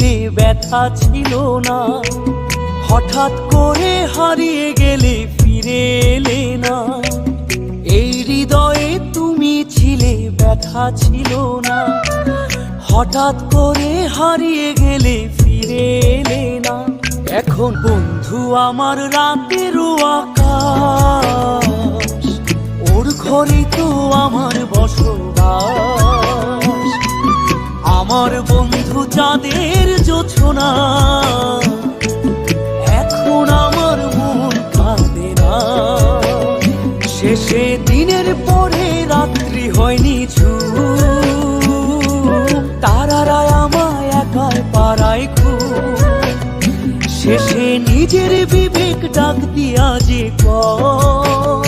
ছিলে ব্যথা ছিল না, হঠাৎ করে হারিয়ে গেলে ফিরে এলে না। এই হৃদয়ে তুমি ছিলে ব্যথা ছিল না, হঠাৎ করে হারিয়ে গেলে ফিরে এলে না। এখন বন্ধু আমার রাতেরও আকাশ, ওর ঘরে তো আমার বসবাস। আমার বন্ধু চাঁদের জোছনা, এখন আমার মন কাঁদে না। শেষে দিনের পরে রাত্রি হয়নি তারারা আমায় একাই পাড়ায় খুব। শেষে নিজের বিবেক ডাক দিয়া যে কয়